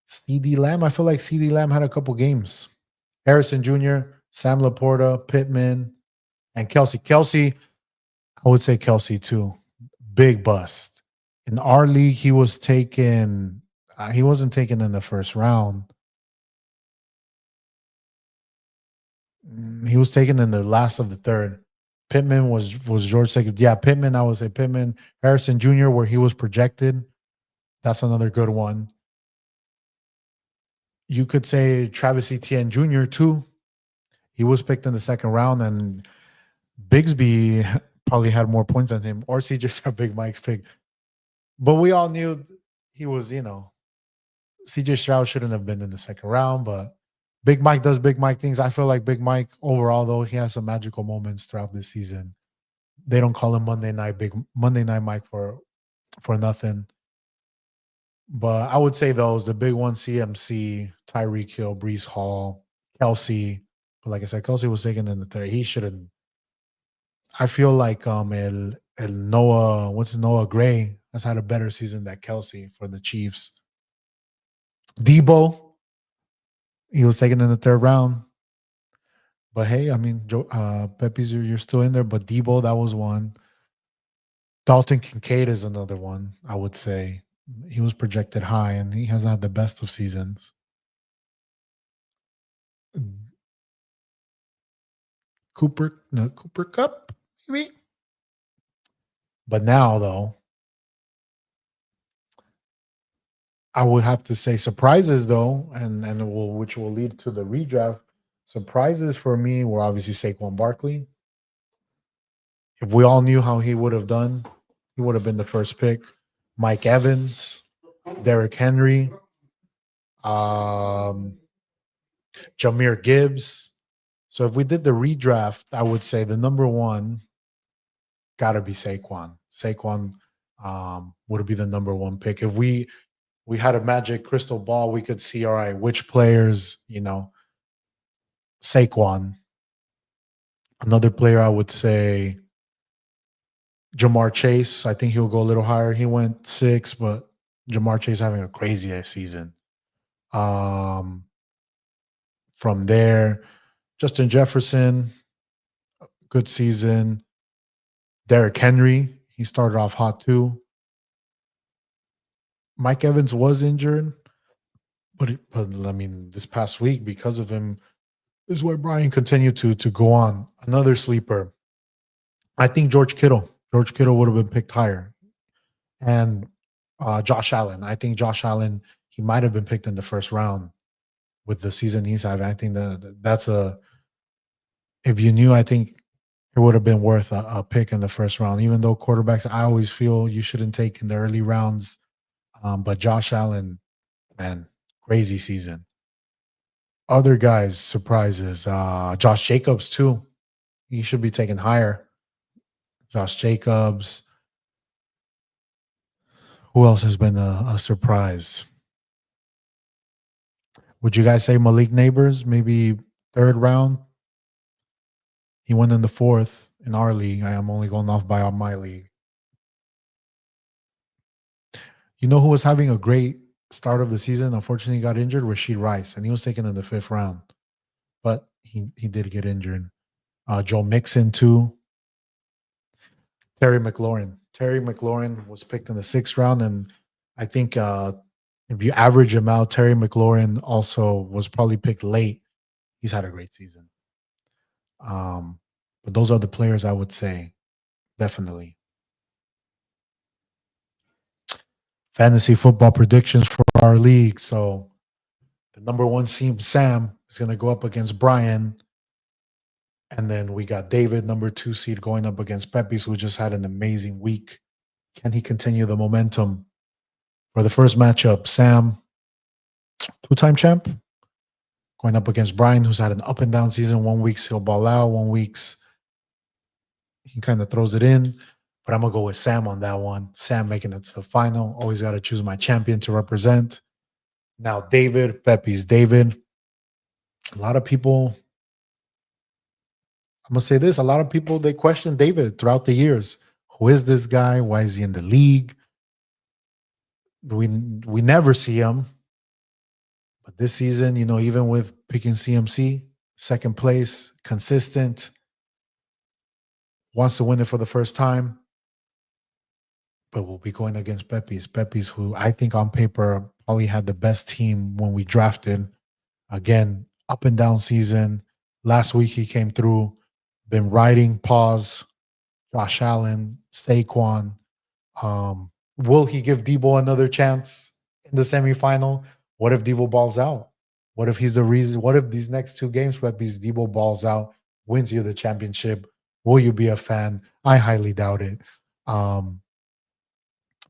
[SPEAKER 1] CD Lamb? I feel like CD Lamb had a couple games. Harrison Jr., Sam Laporta, Pittman, and Kelsey. Kelsey, I would say Kelsey too. Big bust. In our league, he was taken. He wasn't taken in the first round. He was taken in the last of the third. Pittman was George second. Yeah, Pittman. I would say Pittman. Harrison Jr., where he was projected. That's another good one. You could say Travis Etienne Jr. too. He was picked in the second round, and Bigsby probably had more points than him, or CJ Stroud, Big Mike's pick. But we all knew he was, CJ Stroud shouldn't have been in the second round, but Big Mike does Big Mike things. I feel like Big Mike overall, though, he has some magical moments throughout this season. They don't call him Monday Night Mike for nothing. But I would say those, the big ones: CMC, Tyreek Hill, Brees Hall, Kelsey. But like I said, Kelsey was taken in the third. He shouldn't. I feel like El Noah, what's Noah Gray, has had a better season than Kelsey for the Chiefs. Debo, he was taken in the third round. But hey, I mean, Pepe's, you're still in there. But Debo, that was one. Dalton Kincaid is another one, I would say. He was projected high, and he hasn't had the best of seasons. Cooper Cup, maybe. But now, though, I would have to say surprises, though, which will lead to the redraft. Surprises for me were obviously Saquon Barkley. If we all knew how he would have done, he would have been the first pick. Mike Evans, Derrick Henry, Jameer Gibbs. So if we did the redraft, I would say the number one got to be Saquon. Saquon would be the number one pick. If we had a magic crystal ball, we could see, all right, which players, Saquon. Another player, I would say Jamar Chase. I think he'll go a little higher. He went 6, but Jamar Chase having a crazy season. From there, Justin Jefferson, good season. Derrick Henry, he started off hot too. Mike Evans was injured, but I mean, this past week, because of him, this is why Brian continued to go on. Another sleeper, I think George Kittle. George Kittle would have been picked higher, and Josh Allen. I think Josh Allen, he might have been picked in the first round with the season he's having. I think that's a. If you knew, I think it would have been worth a pick in the first round. Even though quarterbacks, I always feel you shouldn't take in the early rounds. But Josh Allen, man, crazy season. Other guys, surprises. Josh Jacobs, too. He should be taken higher. Josh Jacobs. Who else has been a surprise? Would you guys say Malik Neighbors, maybe third round? He went in the fourth in our league. I am only going off by my league. You know who was having a great start of the season? Unfortunately, he got injured. Rashid Rice, and he was taken in the fifth round, but he did get injured. Joe Mixon too. Terry McLaurin. Terry McLaurin was picked in the sixth round, and I think if you average him out, Terry McLaurin also was probably picked late. He's had a great season. But those are the players I would say definitely. Fantasy football predictions for our league. So the number one seed, Sam, is going to go up against Brian. And then we got David, number two seed, going up against Pepe's, who just had an amazing week. Can he continue the momentum? For the first matchup, Sam, two-time champ, going up against Brian, who's had an up and down season. 1 week he'll ball out, 1 week he kind of throws it in. But I'm going to go with Sam on that one. Sam making it to the final. Always got to choose my champion to represent. Now, David, Pepe's David. A lot of people, I'm going to say this, a lot of people, they question David throughout the years. Who is this guy? Why is he in the league? We never see him. But this season, you know, even with picking CMC, second place, consistent, wants to win it for the first time. But we'll be going against Pepe's. Pepe's, who I think on paper probably had the best team when we drafted. Again, up and down season. Last week he came through, been riding pause, Josh Allen, Saquon. Will he give Debo another chance in the semifinal? What if Debo balls out? What if he's the reason? What if these next two games, Pepe's Debo balls out, wins you the championship? Will you be a fan? I highly doubt it.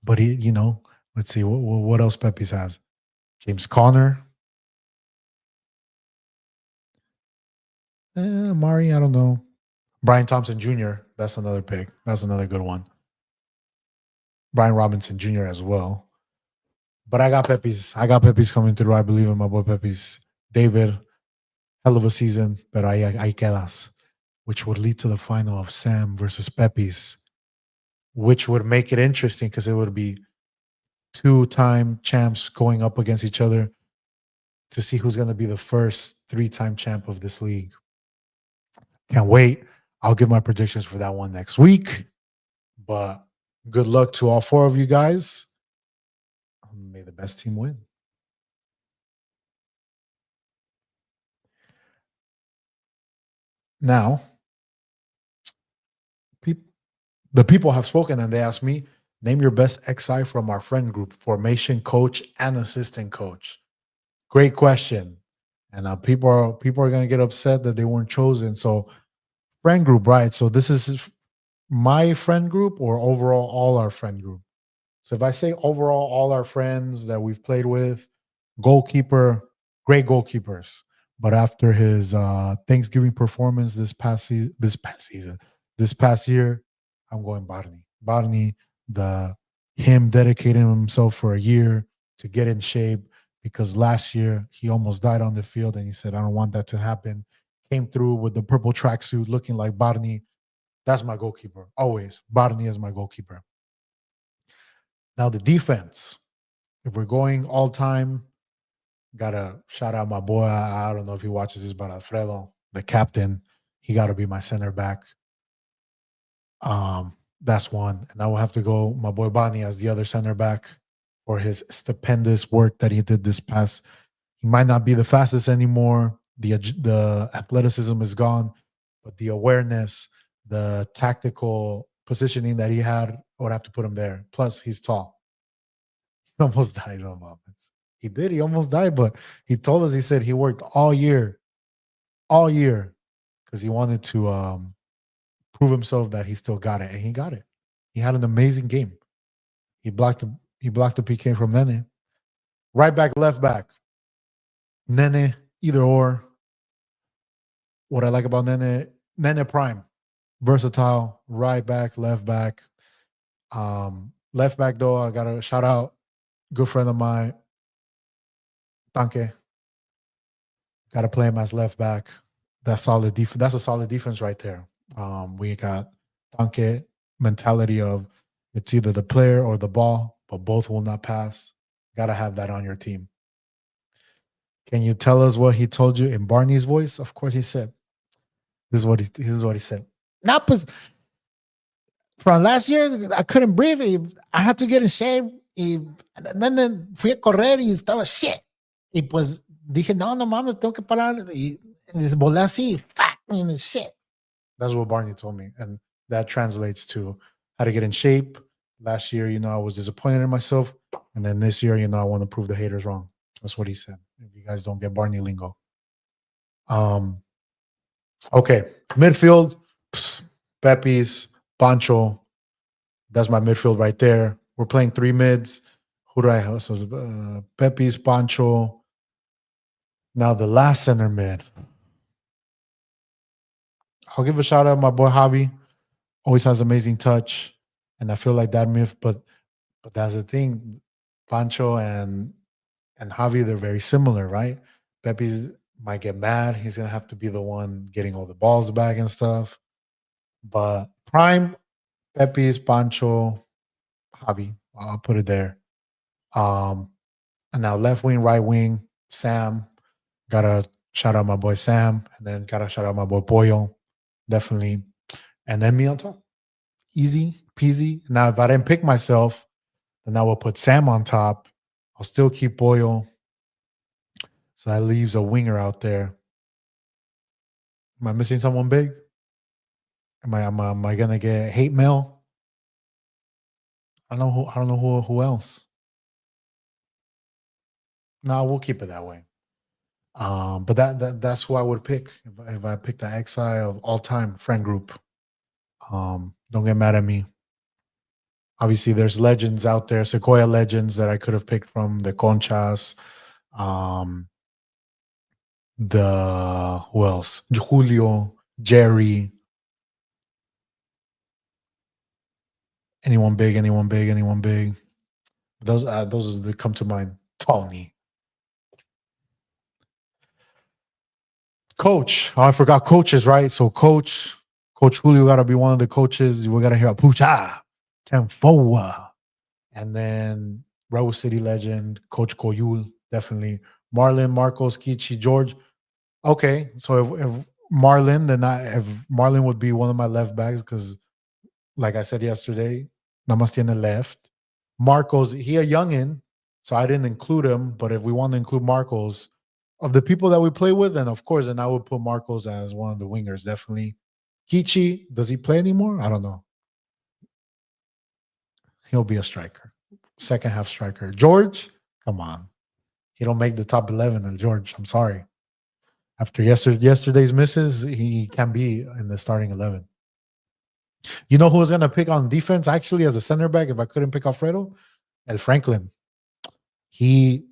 [SPEAKER 1] But he, you know, let's see what else Pepe's has. James Conner, Mari, I don't know. Brian Thompson Jr. That's another pick. That's another good one. Brian Robinson Jr. as well. But I got Pepe's. I got Pepe's coming through. I believe in my boy Pepe's. David, hell of a season, but I quedas, which would lead to the final of Sam versus Pepe's, which would make it interesting because it would be two-time champs going up against each other to see who's going to be the first three-time champ of this league. Can't wait. I'll give my predictions for that one next week. But good luck to all four of you guys. May the best team win. Now, the people have spoken and they asked me, name your best XI from our friend group, formation coach and assistant coach. Great question. And people are going to get upset that they weren't chosen. So friend group, right? So this is my friend group or overall all our friend group. So if I say overall all our friends that we've played with, goalkeeper, great goalkeepers. But after his Thanksgiving performance this past year, I'm going Barney. Barney, him dedicating himself for a year to get in shape because last year he almost died on the field and he said, I don't want that to happen. Came through with the purple tracksuit looking like Barney. That's my goalkeeper. Always. Barney is my goalkeeper. Now the defense. If we're going all time, gotta shout out my boy. I don't know if he watches this, but Alfredo, the captain, he got to be my center back. That's one. And I will have to go my boy Bani as the other center back for his stupendous work that he did this past. He might not be the fastest anymore. The athleticism is gone, but the awareness, the tactical positioning that he had, I would have to put him there. Plus, he's tall. He almost died on offense. He did. He almost died, but he told us, he said he worked all year, because he wanted to prove himself that he still got it, and he got it. He had an amazing game. He blocked the PK from Nene. Right back, left back. Nene, either or. What I like about Nene Prime, versatile, right back, left back. Left back though, I gotta shout out good friend of mine, Tanke. Gotta play him as left back. That's solid defense. That's a solid defense right there. We got Tanke mentality of it's either the player or the ball, but both will not pass. Gotta have that on your team. Can you tell us what he told you in Barney's voice? Of course, he said, "This is what he said." Not from last year, I couldn't breathe. I had to get in shape. Then fui a correr y estaba shit. Y pues dije, no, no mames, tengo que parar. Y volé así, fuck, man, shit. That's what Barney told me. And that translates to how to get in shape. Last year, I was disappointed in myself. And then this year, I want to prove the haters wrong. That's what he said. If you guys don't get Barney lingo. Okay. Midfield, Pepe's, Pancho. That's my midfield right there. We're playing three mids. Who do I have? So Pepe's, Pancho. Now the last center mid. I'll give a shout out to my boy Javi. Always has amazing touch. And I feel like that myth, but that's the thing. Pancho and Javi, they're very similar, right? Pepe's might get mad. He's gonna have to be the one getting all the balls back and stuff. But Prime, Pepe's, Pancho, Javi. I'll put it there. And now left wing, right wing, Sam. Gotta shout out my boy Sam. And then gotta shout out my boy Pollo. Definitely. And then me on top. Easy peasy. Now, if I didn't pick myself, then I will put Sam on top. I'll still keep Pollo. So that leaves a winger out there. Am I missing someone big? Am I gonna get hate mail? I don't know who else. No, we'll keep it that way. But that's who I would pick if I picked the XI of all time friend group. Don't get mad at me. Obviously, there's legends out there, Sequoia legends that I could have picked from the Conchas. The who else? Julio, Jerry. Anyone big? Anyone big? Anyone big? Those that come to mind. Tony. Coach. Oh, I forgot coaches, right? So Coach Julio got to be one of the coaches. We got to hear a Pucha, Tenfoa. And then Rebel City legend, Coach Coyul, definitely. Marlon, Marcos, Kichi, George. Okay, so if Marlon, if Marlon would be one of my left backs, because like I said yesterday, Namas tiene left. Marcos, he a youngin, so I didn't include him. But if we want to include Marcos, of the people that we play with, then of course, then I would put Marcos as one of the wingers, definitely. Kichi, does he play anymore? I don't know. He'll be a striker, second half striker. George, come on, he don't make the top 11. And George, I'm sorry. After yesterday's misses, he can be in the starting 11. You know who was going to pick on defense actually as a center back if I couldn't pick Alfredo? El Franklin. He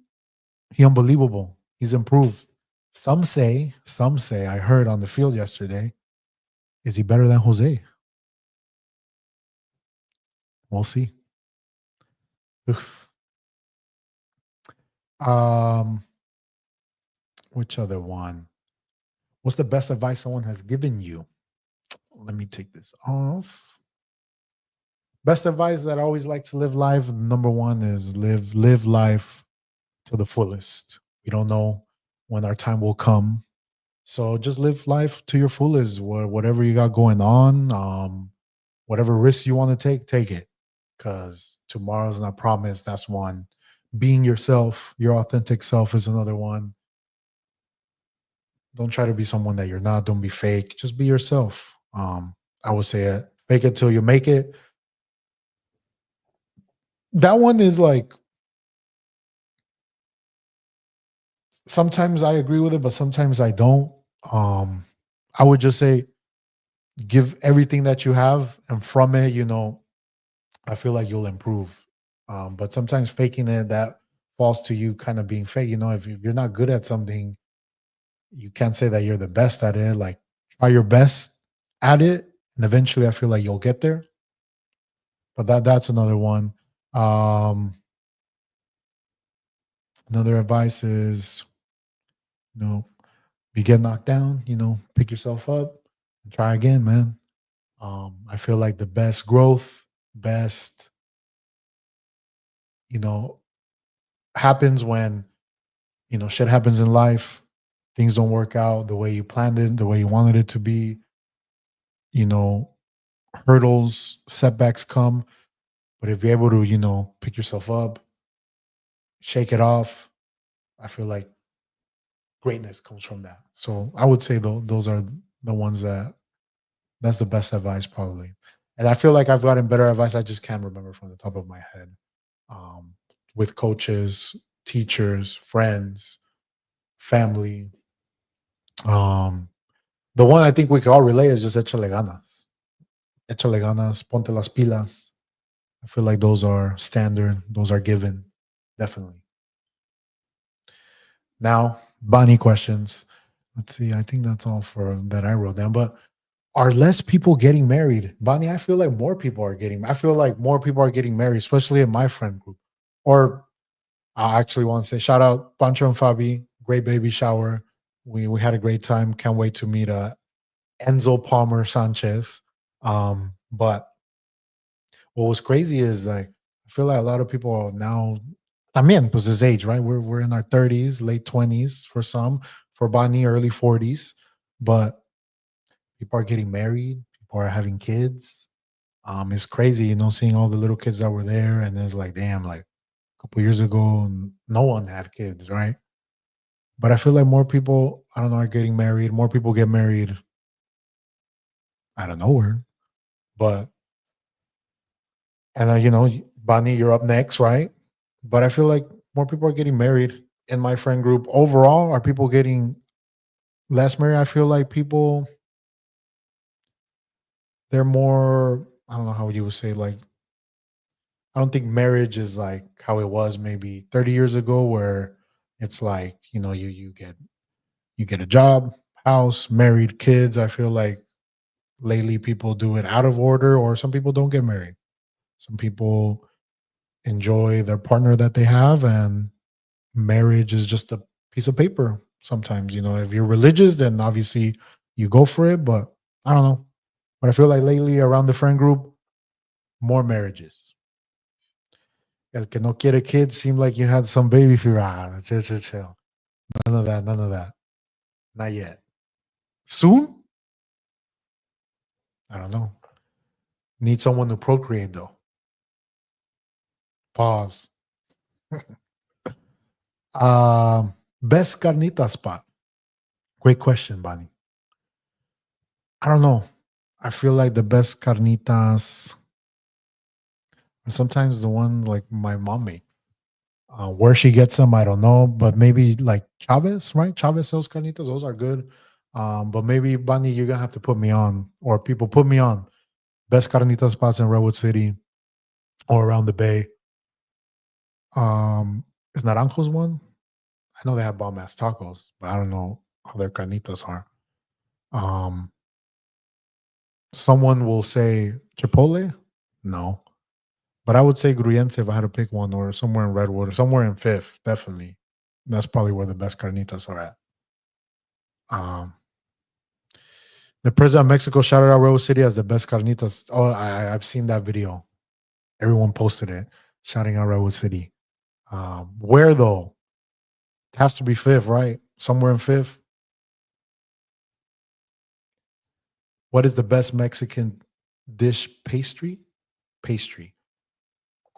[SPEAKER 1] unbelievable. He's improved. Some say, I heard on the field yesterday, is he better than Jose? We'll see. Oof. Which other one? What's the best advice someone has given you? Let me take this off. Best advice that I always like to live life. Number one is live life to the fullest. We don't know when our time will come. So just live life to your fullest. Whatever you got going on, whatever risks you want to take it. Because tomorrow's not promised. That's one. Being yourself, your authentic self is another one. Don't try to be someone that you're not. Don't be fake. Just be yourself. I would say it. Fake it till you make it. That one is like sometimes I agree with it, but sometimes I don't. I would just say give everything that you have, and from it, I feel like you'll improve. But sometimes faking it, that falls to you kind of being fake. If you're not good at something, you can't say that you're the best at it. Like, try your best at it, and eventually, I feel like you'll get there. But that's another one. Um, Another advice is, you know, if you get knocked down, pick yourself up and try again, man. I feel like the best growth, best, you know, happens when, shit happens in life. Things don't work out the way you planned it, the way you wanted it to be. You know, hurdles, setbacks come. But if you're able to, pick yourself up, shake it off, I feel like greatness comes from that. So I would say those are the ones that's the best advice probably. And I feel like I've gotten better advice. I just can't remember from the top of my head. Um, with coaches, teachers, friends, family. Um, the one I think we can all relate is just échale ganas. Échale ganas, ponte las pilas. I feel like those are standard. Those are given. Definitely. Now, Bonnie questions. Let's see. I think that's all for that I wrote down. But are less people getting married? Bonnie, I feel like more people are getting. I feel like more people are getting married, especially in my friend group. Or I actually want to say shout out Pancho and Fabi. Great baby shower. We had a great time. Can't wait to meet Enzo Palmer Sanchez. But what was crazy is like I feel like a lot of people are now también pues this age, right? We're in our 30s, late 20s for some, for Bonnie, early 40s. But people are getting married, people are having kids. It's crazy, seeing all the little kids that were there, and it's like, damn, like a couple years ago, no one had kids, right? But I feel like more people, I don't know, are getting married. More people get married out of nowhere. But and Bonnie, you're up next, right? But I feel like more people are getting married in my friend group. Overall, are people getting less married? I feel like people they're more. I don't know how you would say like. I don't think marriage is like how it was maybe 30 years ago, where it's like you get a job, house, married, kids. I feel like lately people do it out of order, or some people don't get married. Some people enjoy their partner that they have, and marriage is just a piece of paper. Sometimes, if you're religious, then obviously you go for it. But I don't know. But I feel like lately around the friend group, more marriages. El que no quiere kids seemed like you had some baby fever. Chill, chill, chill. None of that. None of that. Not yet. Soon? I don't know. Need someone to procreate though. Pause. Best carnita spot. Great question, Bonnie. I don't know. I feel like the best carnitas are sometimes the one like my mom makes. Where she gets them, I don't know, but maybe like Chavez, right? Chavez sells carnitas; those are good. But maybe Bunny, you're gonna have to put me on, or people put me on best carnita spots in Redwood City or around the Bay. Is Naranjo's one? I know they have bomb ass tacos, but I don't know how their carnitas are. Um, Someone will say Chipotle, no, but I would say Gruyense if I had to pick one, or somewhere in Redwood, or somewhere in Fifth, definitely. That's probably where the best carnitas are at. Um, The president of Mexico shouted out Rose City as the best carnitas. Oh, I've seen that video. Everyone posted it, shouting out Redwood City. Where though? It has to be Fifth, right? Somewhere in Fifth. What is the best Mexican dish pastry? Pastry.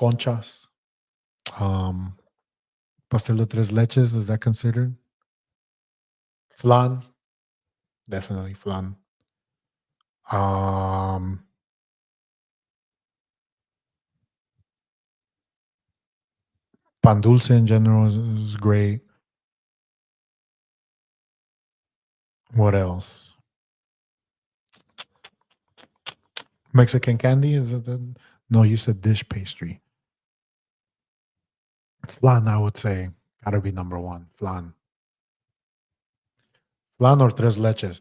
[SPEAKER 1] Conchas. Um, Pastel de tres leches. Is that considered? Flan. Definitely flan. Um, Pan dulce in general is great. What else? Mexican candy? Is it no, you said dish pastry. Flan, I would say, gotta be number one. Flan. Flan or tres leches?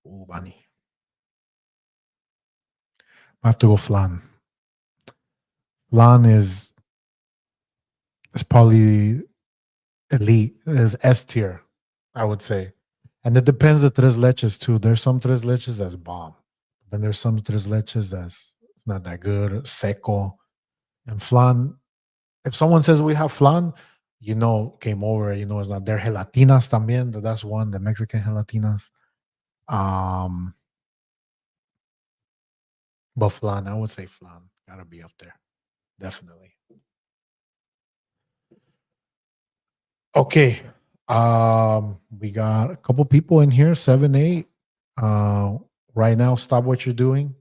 [SPEAKER 1] Oh, Bunny. I have to go flan. Flan is probably elite, is S tier, I would say. And it depends the tres leches too. There's some tres leches that's bomb. Then there's some tres leches that's it's not that good, seco. And flan, if someone says we have flan, game over. It's not there. Gelatinas también. That's one, the Mexican gelatinas. Um, but flan, I would say flan. Gotta be up there. Definitely. Okay. We got a couple people in here, 7, 8. Right now, stop what you're doing.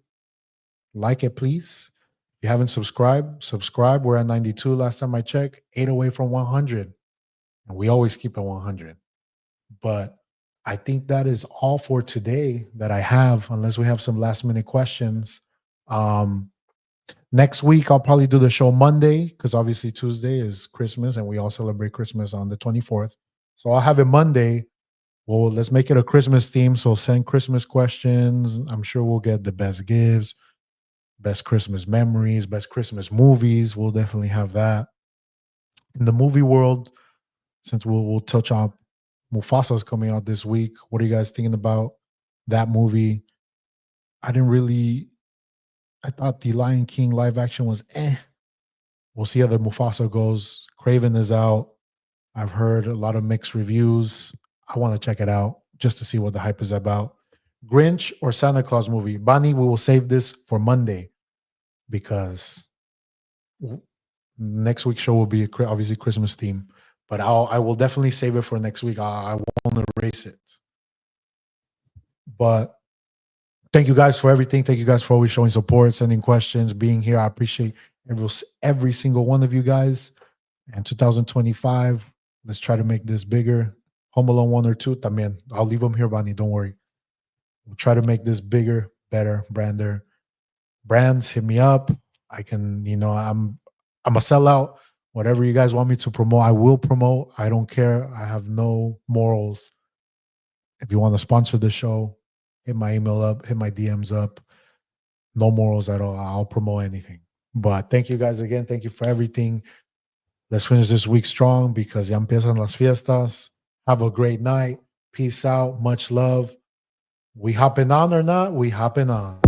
[SPEAKER 1] Like it, please. If you haven't subscribe. We're at 92 last time I checked, 8 away from 100. And we always keep it 100. But I think that is all for today that I have, unless we have some last minute questions. Next week, I'll probably do the show Monday because obviously Tuesday is Christmas and we all celebrate Christmas on the 24th. So I'll have it Monday. Well, let's make it a Christmas theme. So send Christmas questions. I'm sure we'll get the best gifts, best Christmas memories, best Christmas movies. We'll definitely have that. In the movie world, since we'll touch on Mufasa's coming out this week. What are you guys thinking about that movie? I thought the Lion King live action was We'll see how the Mufasa goes. Craven is out. I've heard a lot of mixed reviews. I want to check it out just to see what the hype is about. Grinch or Santa Claus movie? Bonnie, we will save this for Monday because next week's show will be obviously Christmas theme. But I will definitely save it for next week. I won't erase it. But thank you guys for everything. Thank you guys for always showing support, sending questions, being here. I appreciate every single one of you guys. And 2025, let's try to make this bigger. Home Alone 1 or 2, también. I'll leave them here, Bonnie. Don't worry. We'll try to make this bigger, better, brander. Brands, hit me up. I can, I'm a sellout. Whatever you guys want me to promote, I will promote. I don't care. I have no morals. If you want to sponsor the show, hit my email up, hit my DMs up. No morals at all. I'll promote anything. But thank you guys again. Thank you for everything. Let's finish this week strong because ya empiezan las fiestas. Have a great night. Peace out. Much love. We hopping on or not? We hopping on.